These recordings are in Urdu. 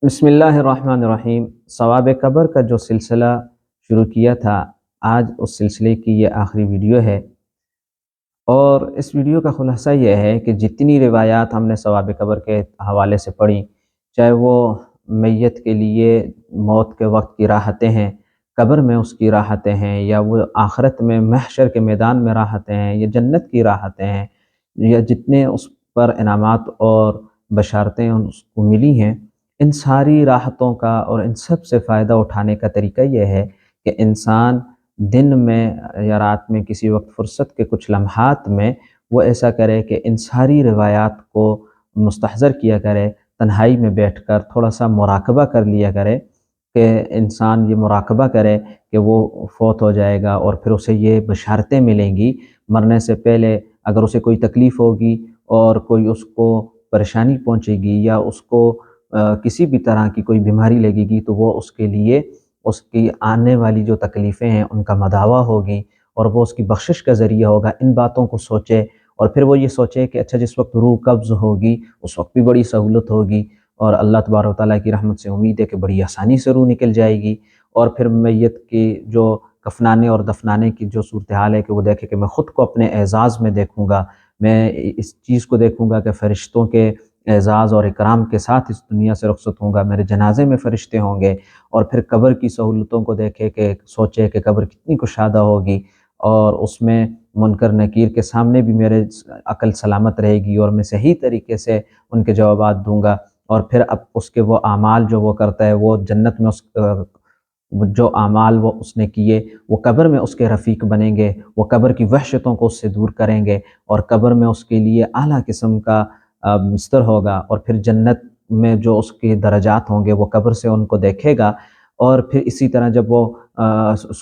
بسم اللہ الرحمن الرحیم۔ ثواب قبر کا جو سلسلہ شروع کیا تھا، آج اس سلسلے کی یہ آخری ویڈیو ہے، اور اس ویڈیو کا خلاصہ یہ ہے کہ جتنی روایات ہم نے ثواب قبر کے حوالے سے پڑھی، چاہے وہ میت کے لیے موت کے وقت کی راحتیں ہیں، قبر میں اس کی راحتیں ہیں، یا وہ آخرت میں محشر کے میدان میں راحتیں ہیں، یا جنت کی راحتیں ہیں، یا جتنے اس پر انعامات اور بشارتیں اس کو ملی ہیں، ان ساری راحتوں کا اور ان سب سے فائدہ اٹھانے کا طریقہ یہ ہے کہ انسان دن میں یا رات میں کسی وقت فرصت کے کچھ لمحات میں وہ ایسا کرے کہ ان ساری روایات کو مستحضر کیا کرے، تنہائی میں بیٹھ کر تھوڑا سا مراقبہ کر لیا کرے، کہ انسان یہ مراقبہ کرے کہ وہ فوت ہو جائے گا اور پھر اسے یہ بشارتیں ملیں گی مرنے سے پہلے۔ اگر اسے کوئی تکلیف ہوگی اور کوئی اس کو پریشانی پہنچے گی، یا اس کو کسی بھی طرح کی کوئی بیماری لگے گی، تو وہ اس کے لیے اس کی آنے والی جو تکلیفیں ہیں ان کا مداوع ہوگی، اور وہ اس کی بخشش کا ذریعہ ہوگا۔ ان باتوں کو سوچے، اور پھر وہ یہ سوچے کہ اچھا، جس وقت روح قبض ہوگی اس وقت بھی بڑی سہولت ہوگی، اور اللہ تبارک و تعالیٰ کی رحمت سے امید ہے کہ بڑی آسانی سے روح نکل جائے گی۔ اور پھر میت کی جو کفنانے اور دفنانے کی جو صورتحال ہے کہ وہ دیکھے کہ میں خود کو اپنے اعزاز میں دیکھوں گا، میں اس چیز کو دیکھوں گا کہ فرشتوں کے اعزاز اور اکرام کے ساتھ اس دنیا سے رخصت ہوں گا، میرے جنازے میں فرشتے ہوں گے۔ اور پھر قبر کی سہولتوں کو دیکھے کہ سوچے کہ قبر کتنی کشادہ ہوگی، اور اس میں منکر نکیر کے سامنے بھی میرے عقل سلامت رہے گی، اور میں صحیح طریقے سے ان کے جوابات دوں گا۔ اور پھر اب اس کے وہ اعمال جو وہ کرتا ہے، وہ جنت میں جو اعمال وہ اس نے کیے وہ قبر میں اس کے رفیق بنیں گے، وہ قبر کی وحشتوں کو اس سے دور کریں گے، اور قبر میں اس کے لیے اعلیٰ قسم کا بستر ہوگا۔ اور پھر جنت میں جو اس کے درجات ہوں گے وہ قبر سے ان کو دیکھے گا، اور پھر اسی طرح جب وہ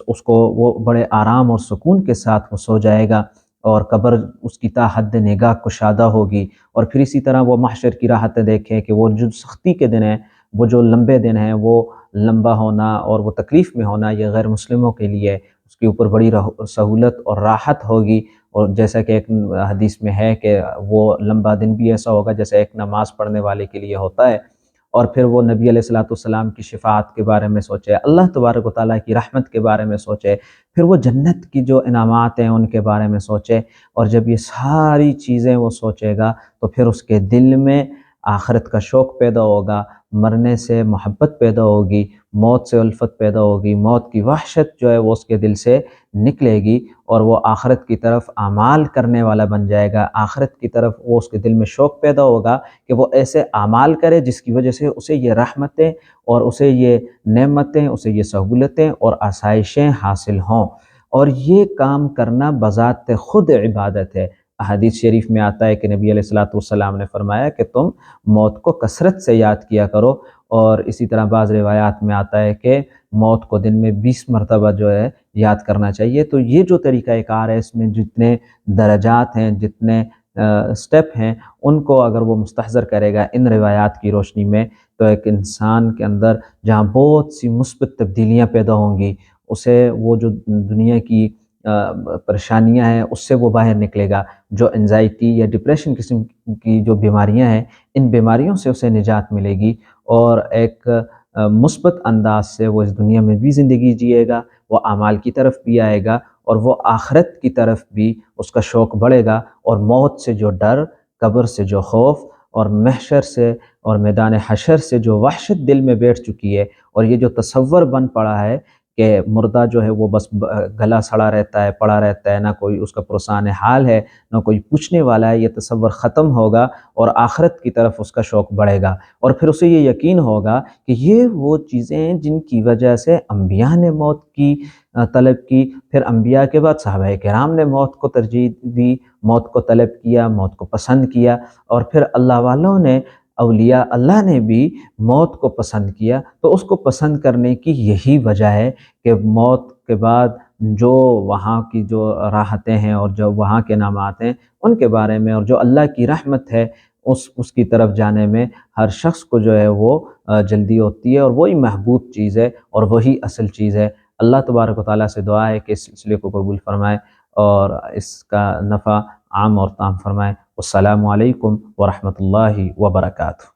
اس کو وہ بڑے آرام اور سکون کے ساتھ وہ سو جائے گا، اور قبر اس کی تا حد نگاہ کشادہ ہوگی۔ اور پھر اسی طرح وہ محشر کی راحتیں دیکھیں کہ وہ جو سختی کے دن ہیں، وہ جو لمبے دن ہیں، وہ لمبا ہونا اور وہ تکلیف میں ہونا، یہ غیر مسلموں کے لیے اس کے اوپر بڑی سہولت اور راحت ہوگی۔ اور جیسا کہ ایک حدیث میں ہے کہ وہ لمبا دن بھی ایسا ہوگا جیسے ایک نماز پڑھنے والے کے لیے ہوتا ہے۔ اور پھر وہ نبی علیہ السلام کی شفاعت کے بارے میں سوچے، اللہ تبارک و تعالیٰ کی رحمت کے بارے میں سوچے، پھر وہ جنت کی جو انعامات ہیں ان کے بارے میں سوچے۔ اور جب یہ ساری چیزیں وہ سوچے گا تو پھر اس کے دل میں آخرت کا شوق پیدا ہوگا، مرنے سے محبت پیدا ہوگی، موت سے الفت پیدا ہوگی، موت کی وحشت جو ہے وہ اس کے دل سے نکلے گی، اور وہ آخرت کی طرف اعمال کرنے والا بن جائے گا۔ آخرت کی طرف وہ اس کے دل میں شوق پیدا ہوگا کہ وہ ایسے اعمال کرے جس کی وجہ سے اسے یہ رحمتیں اور اسے یہ نعمتیں، اسے یہ سہولتیں اور آسائشیں حاصل ہوں۔ اور یہ کام کرنا بذات خود عبادت ہے۔ احادیث شریف میں آتا ہے کہ نبی علیہ السلام نے فرمایا کہ تم موت کو کثرت سے یاد کیا کرو، اور اسی طرح بعض روایات میں آتا ہے کہ موت کو دن میں 20 مرتبہ جو ہے یاد کرنا چاہیے۔ تو یہ جو طریقہ کار ہے، اس میں جتنے درجات ہیں، جتنے سٹیپ ہیں، ان کو اگر وہ مستحضر کرے گا ان روایات کی روشنی میں، تو ایک انسان کے اندر جہاں بہت سی مثبت تبدیلیاں پیدا ہوں گی، اسے وہ جو دنیا کی پریشانیاں ہیں اس سے وہ باہر نکلے گا۔ جو انزائٹی یا ڈپریشن قسم کی جو بیماریاں ہیں، ان بیماریوں سے اسے نجات ملے گی، اور ایک مثبت انداز سے وہ اس دنیا میں بھی زندگی جیے گا، وہ اعمال کی طرف بھی آئے گا، اور وہ آخرت کی طرف بھی اس کا شوق بڑھے گا۔ اور موت سے جو ڈر، قبر سے جو خوف، اور محشر سے اور میدان حشر سے جو وحشت دل میں بیٹھ چکی ہے، اور یہ جو تصور بن پڑا ہے کہ مردہ جو ہے وہ بس گلا سڑا رہتا ہے، پڑا رہتا ہے، نہ کوئی اس کا پرسان حال ہے، نہ کوئی پوچھنے والا ہے، یہ تصور ختم ہوگا، اور آخرت کی طرف اس کا شوق بڑھے گا۔ اور پھر اسے یہ یقین ہوگا کہ یہ وہ چیزیں ہیں جن کی وجہ سے انبیاء نے موت کی طلب کی، پھر انبیاء کے بعد صحابہ کرام نے موت کو ترجیح دی، موت کو طلب کیا، موت کو پسند کیا، اور پھر اللہ والوں نے، اولیاء اللہ نے بھی موت کو پسند کیا۔ تو اس کو پسند کرنے کی یہی وجہ ہے کہ موت کے بعد جو وہاں کی جو راحتیں ہیں اور جو وہاں کے انعامات ہیں ان کے بارے میں، اور جو اللہ کی رحمت ہے اس کی طرف جانے میں ہر شخص کو جو ہے وہ جلدی ہوتی ہے، اور وہی محبوب چیز ہے اور وہی اصل چیز ہے۔ اللہ تبارک و تعالیٰ سے دعا ہے کہ اس سلسلے کو قبول فرمائے اور اس کا نفع عام اور تام فرمائے۔ السلام علیکم ورحمۃ اللہ وبرکاتہ۔